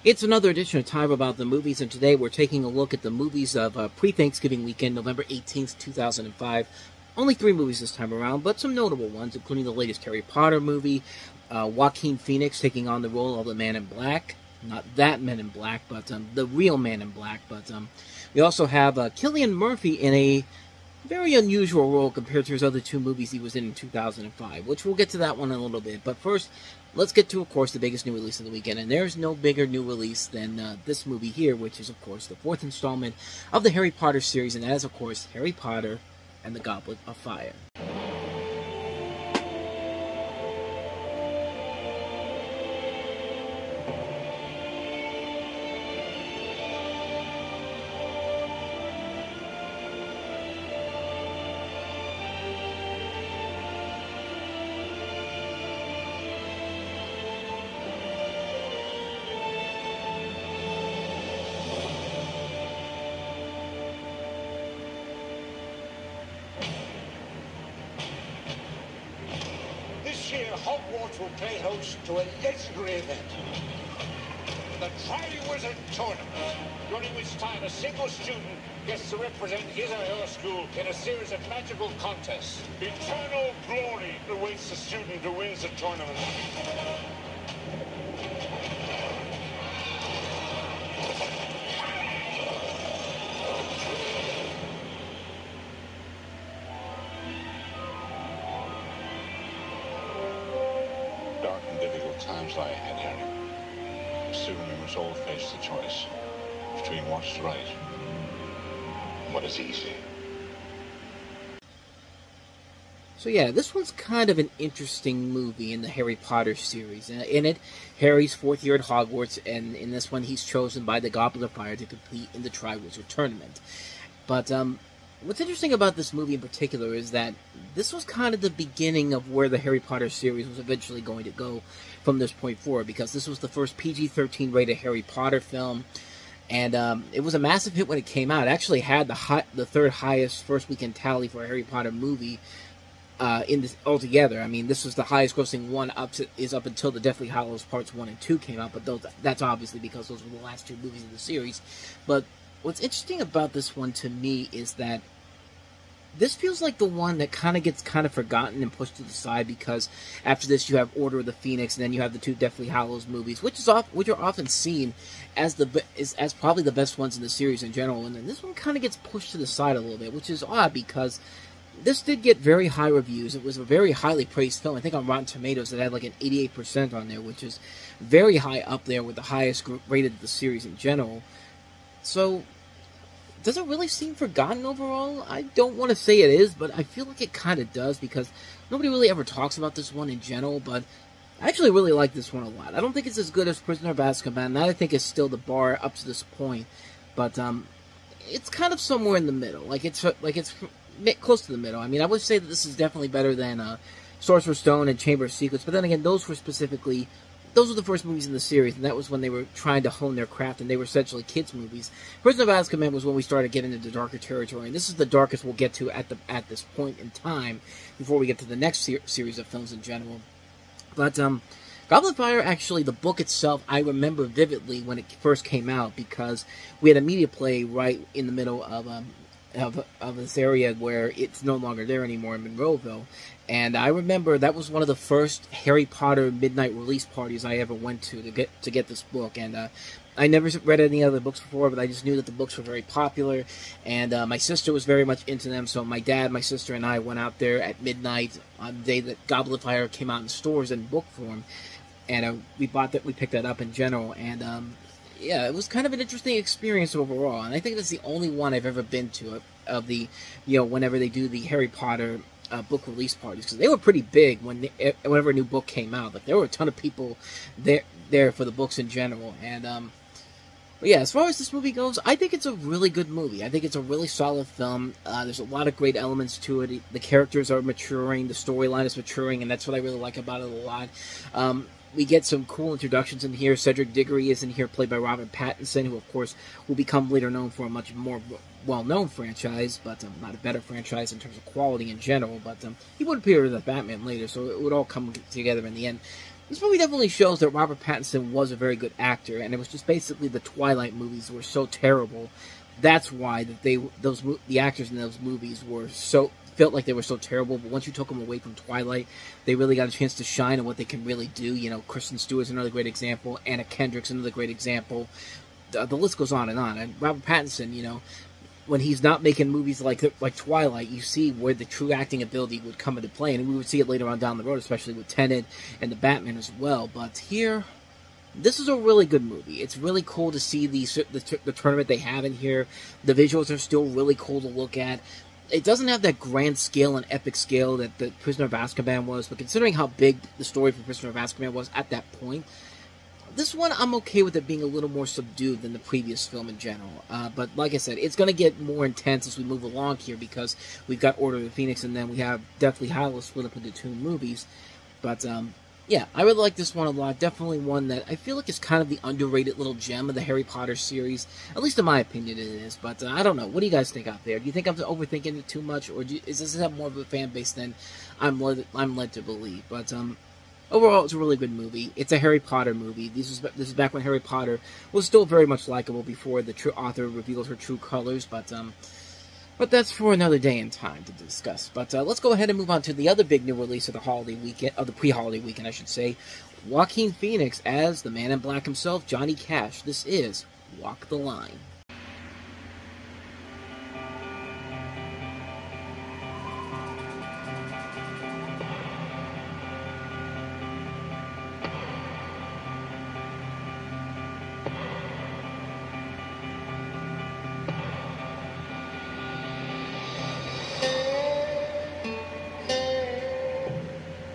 It's another edition of Time About the Movies, and today we're taking a look at the movies of pre-Thanksgiving weekend, November 18th, 2005. Only 3 movies this time around, but some notable ones, including the latest Harry Potter movie, Joaquin Phoenix taking on the role of the Man in Black. Not that Man in Black, but the real Man in Black. But we also have Cillian Murphy in a very unusual role compared to his other 2 movies he was in 2005, which we'll get to that one in a little bit. But first, let's get to, of course, the biggest new release of the weekend. And there's no bigger new release than this movie here, which is, of course, the 4th installment of the Harry Potter series. And that is, of course, Harry Potter and the Goblet of Fire. Hogwarts will play host to a legendary event, the Triwizard Tournament, during which time a single student gets to represent his or her school in a series of magical contests. Eternal glory awaits the student who wins the tournament. Times lie ahead, Harry. Soon we must all face the choice between what's right and what is easy. So yeah, this one's kind of an interesting movie in the Harry Potter series. In it, Harry's 4th year at Hogwarts, and in this one he's chosen by the Goblet of Fire to compete in the Triwizard Tournament. But what's interesting about this movie in particular is that this was kind of the beginning of where the Harry Potter series was eventually going to go from this point forward, because this was the first PG-13 rated Harry Potter film, and it was a massive hit when it came out. It actually had the 3rd highest first weekend tally for a Harry Potter movie in this altogether. I mean, this was the highest grossing one up until the Deathly Hallows Parts 1 and 2 came out, but that's obviously because those were the last 2 movies in the series. But what's interesting about this one to me is that this feels like the one that gets forgotten and pushed to the side, because after this you have Order of the Phoenix, and then you have the 2 Deathly Hallows movies, which are often seen as as probably the best ones in the series in general. And then this one kind of gets pushed to the side a little bit, which is odd, because this did get very high reviews. It was a very highly praised film. I think on Rotten Tomatoes it had like an 88% on there, which is very high up there with the highest rated of the series in general. So does it really seem forgotten overall? I don't want to say it is, but I feel like it kind of does, because nobody really ever talks about this one in general, but I actually really like this one a lot. I don't think it's as good as Prisoner of Azkaban. That, I think, is still the bar up to this point, but it's kind of somewhere in the middle. It's close to the middle. I mean, I would say that this is definitely better than Sorcerer's Stone and Chamber of Secrets, but then again, those were the first movies in the series, and that was when they were trying to hone their craft, and they were essentially kids' movies. Prisoner of Azkaban was when we started getting into darker territory, and this is the darkest we'll get to at this point in time, before we get to the next series of films in general. But Goblet of Fire, actually, the book itself, I remember vividly when it first came out, because we had a media play right in the middle of this area where it's no longer there anymore in Monroeville. And I remember that was one of the first Harry Potter midnight release parties I ever went to get this book. And I never read any other books before, but I just knew that the books were very popular. And my sister was very much into them, so my dad, my sister, and I went out there at midnight on the day that Goblet of Fire came out in stores in book form. And we picked that up in general. And yeah, it was kind of an interesting experience overall. And I think that's the only one I've ever been to of the, whenever they do the Harry Potter book release parties, because they were pretty big whenever a new book came out. Like, there were a ton of people there for the books in general. And but yeah, as far as this movie goes, I think it's a really good movie. I think it's a really solid film. There's a lot of great elements to it. The characters are maturing, the storyline is maturing, and that's what I really like about it a lot. We get some cool introductions in here. Cedric Diggory is in here, played by Robert Pattinson, who, of course, will become later known for a much more well-known franchise, but not a better franchise in terms of quality in general. But he would appear as Batman later, so it would all come together in the end. This movie definitely shows that Robert Pattinson was a very good actor, and it was just basically the Twilight movies were so terrible. That's why that the actors in those movies felt like they were so terrible. But once you took them away from Twilight, they really got a chance to shine on what they can really do. You know, Kristen Stewart's another great example. Anna Kendrick's another great example. The list goes on. And Robert Pattinson, you know, when he's not making movies like Twilight, you see where the true acting ability would come into play, and we would see it later on down the road, especially with Tenet and the Batman as well. But here, this is a really good movie. It's really cool to see the tournament they have in here. The visuals are still really cool to look at. It doesn't have that grand scale and epic scale that the Prisoner of Azkaban was, but considering how big the story for Prisoner of Azkaban was at that point, this one, I'm okay with it being a little more subdued than the previous film in general. But like I said, it's going to get more intense as we move along here because we've got Order of the Phoenix and then we have Deathly Hallows split up into 2 movies. But, yeah, I really like this one a lot. Definitely one that I feel like is kind of the underrated little gem of the Harry Potter series. At least in my opinion it is. But I don't know. What do you guys think out there? Do you think I'm overthinking it too much? Or does this have more of a fan base than I'm led to believe? But, overall, it's a really good movie. It's a Harry Potter movie. This is back when Harry Potter was still very much likable before the true author revealed her true colors. But that's for another day and time to discuss. But let's go ahead and move on to the other big new release of the holiday weekend, of the pre-holiday weekend, I should say. Joaquin Phoenix as the Man in Black himself, Johnny Cash. This is Walk the Line.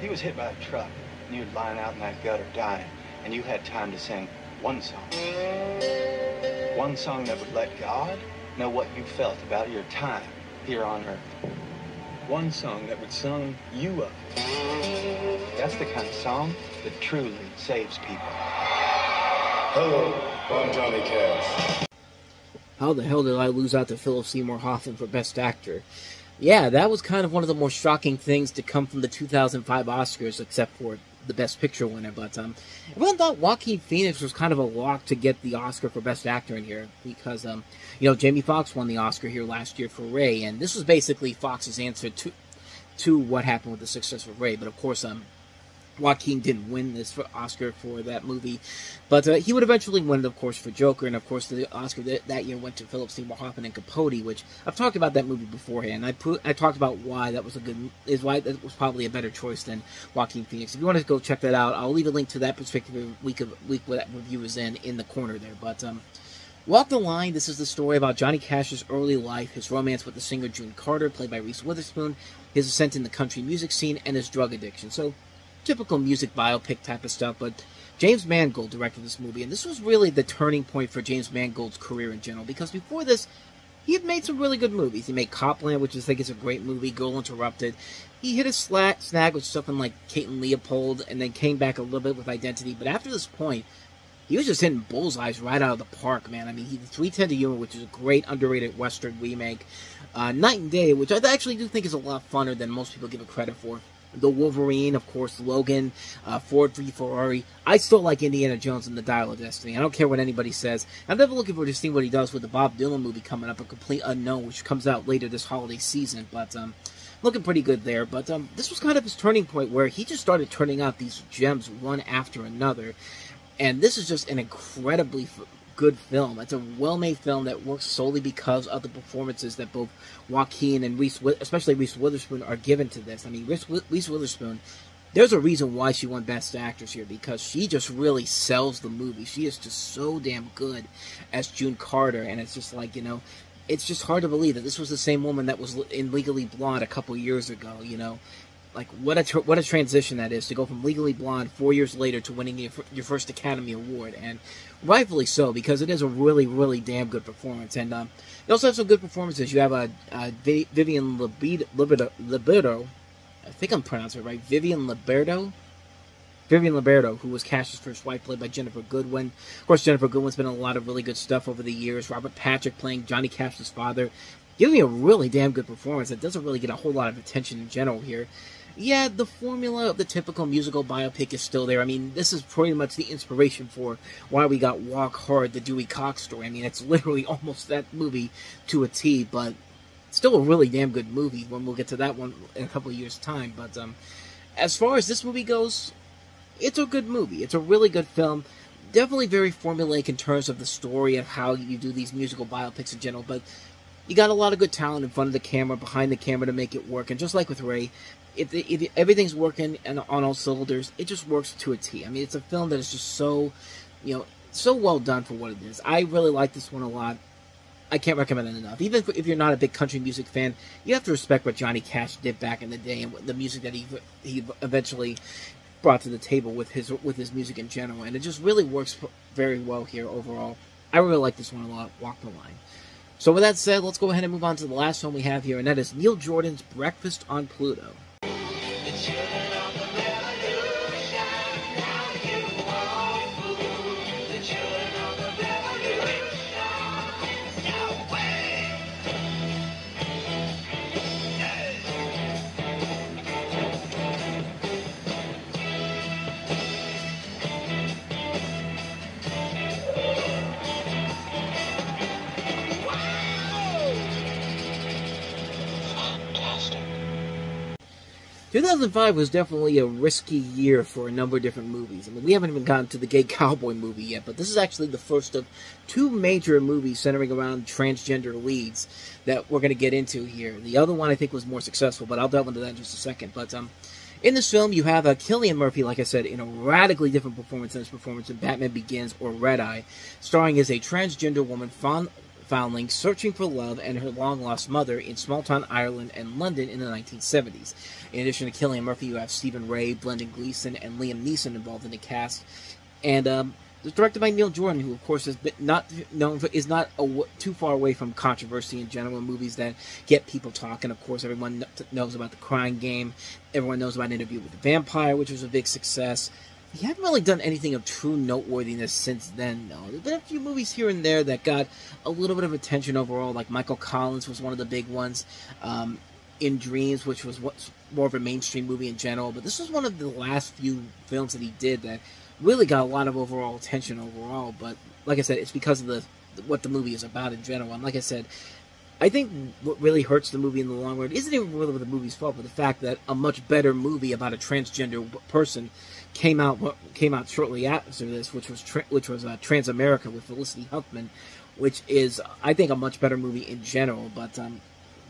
He was hit by a truck, and you were lying out in that gutter dying, and you had time to sing one song. One song that would let God know what you felt about your time here on earth. One song that would sum you up. That's the kind of song that truly saves people. Hello, I'm Johnny Cash. How the hell did I lose out to Philip Seymour Hoffman for Best Actor? Yeah, that was kind of one of the more shocking things to come from the 2005 Oscars, except for the Best Picture winner. But everyone thought Joaquin Phoenix was kind of a lock to get the Oscar for Best Actor in here because, you know, Jamie Foxx won the Oscar here last year for Ray, and this was basically Foxx's answer to what happened with the success of Ray. But of course, Joaquin didn't win this Oscar for that movie, but he would eventually win it, of course, for Joker, and of course the Oscar that year went to Philip Seymour Hoffman and Capote, which I've talked about that movie beforehand. I talked about why that was why that was probably a better choice than Joaquin Phoenix. If you want to go check that out, I'll leave a link to that particular week where that review is in the corner there. But Walk the Line, this is the story about Johnny Cash's early life, his romance with the singer June Carter, played by Reese Witherspoon, his ascent in the country music scene, and his drug addiction. So, typical music biopic type of stuff, but James Mangold directed this movie, and this was really the turning point for James Mangold's career in general, because before this, he had made some really good movies. He made Copland, which I think is a great movie, Girl Interrupted. He hit a snag with something like Kate and Leopold, and then came back a little bit with Identity, but after this point, he was just hitting bullseyes right out of the park, man. I mean, he did 3:10 to Yuma, which is a great, underrated Western remake. Night and Day, which I actually do think is a lot funner than most people give it credit for. The Wolverine, of course, Logan, Ford v Ferrari. I still like Indiana Jones and the Dial of Destiny. I don't care what anybody says. I'm never looking forward to seeing what he does with the Bob Dylan movie coming up, A Complete Unknown, which comes out later this holiday season. But looking pretty good there. But this was kind of his turning point where he just started turning out these gems one after another. And this is just an incredibly good film. It's a well-made film that works solely because of the performances that both Joaquin and especially Reese Witherspoon are given to this. I mean, Reese Witherspoon, there's a reason why she won Best Actress here, because she just really sells the movie. She is just so damn good as June Carter, and it's just like, you know, it's just hard to believe that this was the same woman that was in Legally Blonde a couple years ago, you know. Like, what a transition that is, to go from Legally Blonde 4 years later to winning your first Academy Award, and rightfully so, because it is a really, really damn good performance. And you also have some good performances. You have Vivian Liberto, I think I'm pronouncing it right, Vivian Liberto, who was Cash's first wife, played by Jennifer Goodwin. Of course, Jennifer Goodwin's been in a lot of really good stuff over the years. Robert Patrick playing Johnny Cash's father, giving me a really damn good performance that doesn't really get a whole lot of attention in general here. Yeah, the formula of the typical musical biopic is still there. I mean, this is pretty much the inspiration for why we got Walk Hard, the Dewey Cox story. I mean, it's literally almost that movie to a T, but still a really damn good movie when we'll get to that one in a couple of years' time. But as far as this movie goes, it's a good movie. It's a really good film. Definitely very formulaic in terms of the story of how you do these musical biopics in general, but you got a lot of good talent in front of the camera, behind the camera to make it work. And just like with Ray, if everything's working and on all cylinders, it just works to a T. I mean, it's a film that is just so, so well done for what it is. I really like this one a lot. I can't recommend it enough. Even if you're not a big country music fan, you have to respect what Johnny Cash did back in the day and the music that he eventually brought to the table with his music in general. And it just really works very well here overall. I really like this one a lot. Walk the Line. So with that said, let's go ahead and move on to the last film we have here, and that is Neil Jordan's Breakfast on Pluto. Fantastic. 2005 was definitely a risky year for a number of different movies. I mean, we haven't even gotten to the gay cowboy movie yet, but this is actually the first of two major movies centering around transgender leads that we're going to get into here. The other one I think was more successful, but I'll delve into that in just a second. But in this film, you have Cillian Murphy, like I said, in a radically different performance than his performance in Batman Begins or Red Eye, starring as a transgender woman foundling searching for love and her long-lost mother in small-town Ireland and London in the 1970s. In addition to Cillian Murphy, you have Stephen Ray, Brendan Gleeson, and Liam Neeson involved in the cast. And it's directed by Neil Jordan, who, of course, is not too far away from controversy in general, movies that get people talking. Of course, everyone knows about The Crying Game. Everyone knows about Interview with the Vampire, which was a big success. He hasn't really done anything of true noteworthiness since then, though. There's been a few movies here and there that got a little bit of attention overall, like Michael Collins was one of the big ones, In Dreams, which was more of a mainstream movie in general, but this was one of the last few films that he did that really got a lot of overall attention overall. But like I said, it's because of what the movie is about in general. And like I said, I think what really hurts the movie in the long run isn't even really the movie's fault, but the fact that a much better movie about a transgender person came out shortly after this, which was Transamerica with Felicity Huffman, which is, I think, a much better movie in general. But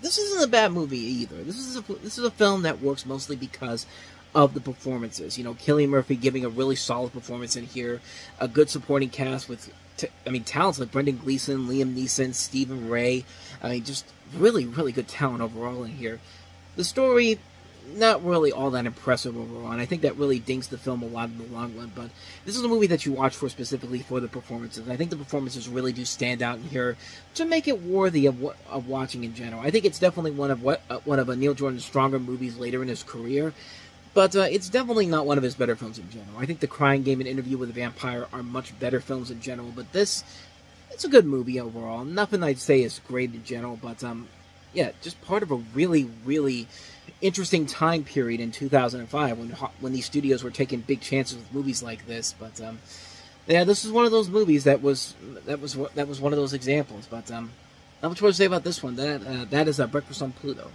this isn't a bad movie either. This is a film that works mostly because of the performances. Cillian Murphy giving a really solid performance in here, a good supporting cast with talents like Brendan Gleeson, Liam Neeson, Stephen Ray. I mean, just really, really good talent overall in here. The story, not really all that impressive overall, and I think that really dings the film a lot in the long run, but this is a movie that you watch for specifically for the performances, and I think the performances really do stand out in here to make it worthy of watching in general. I think it's definitely one of Neil Jordan's stronger movies later in his career, but it's definitely not one of his better films in general. I think The Crying Game and Interview with the Vampire are much better films in general, but it's a good movie overall. Nothing I'd say is great in general, but yeah, just part of a really, really interesting time period in 2005 when these studios were taking big chances with movies like this. But yeah, this is one of those movies that was one of those examples. But not much more to say about this one. That is Breakfast on Pluto.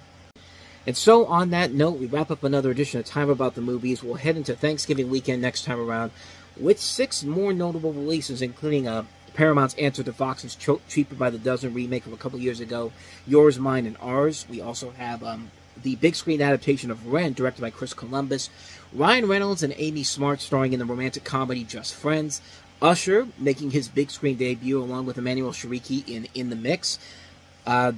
And so, on that note, we wrap up another edition of Time About the Movies. We'll head into Thanksgiving weekend next time around with 6 more notable releases, including Paramount's answer to Fox's Cheaper by the Dozen remake from a couple years ago, Yours, Mine, and Ours. We also have the big screen adaptation of Rent, directed by Chris Columbus, Ryan Reynolds and Amy Smart starring in the romantic comedy Just Friends, Usher making his big screen debut along with Emmanuel Shariki in the mix.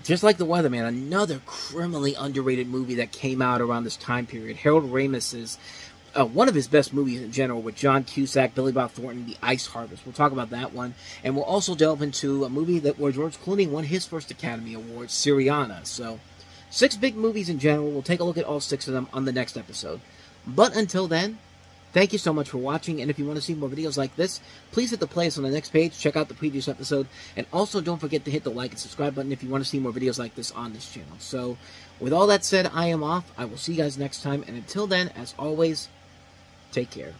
Just Like the Weatherman, another criminally underrated movie that came out around this time period. Harold Ramis's one of his best movies in general, with John Cusack, Billy Bob Thornton, The Ice Harvest. We'll talk about that one, and we'll also delve into a movie where George Clooney won his first Academy Award, Syriana. So, 6 big movies in general. We'll take a look at all 6 of them on the next episode. But until then, Thank you so much for watching, and if you want to see more videos like this, please hit the playlist on the next page, check out the previous episode, and also don't forget to hit the like and subscribe button if you want to see more videos like this on this channel. So, with all that said, I am off. I will see you guys next time, and until then, as always, take care.